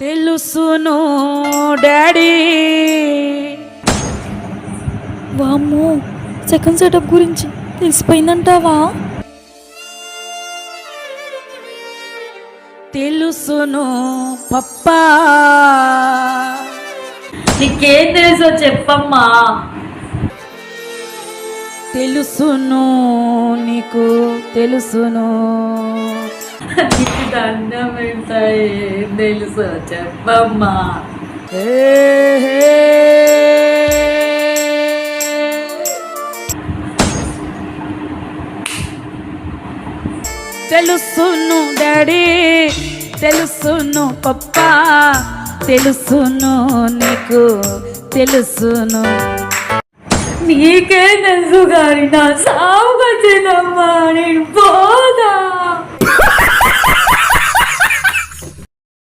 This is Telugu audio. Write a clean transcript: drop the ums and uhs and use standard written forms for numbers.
తెలుసును డాడీ. వామ్మో, సెకండ్ సెటప్ గురించి తెలిసిపోయిందంటావా? తెలుసును పప్పా. నీకేం తెలుసో చెప్పమ్మా. తెలుసును నీకు తెలుసును. దండం పెడతా, ఏం తెలుసో చెప్పమ్మా. తెలుసును డాడీ, తెలుసును పప్పా, తెలుసును నీకు తెలుసును. నీకేం తెలుసు గారి నా సాగు వచ్చిందమ్మా, నేను పోదా.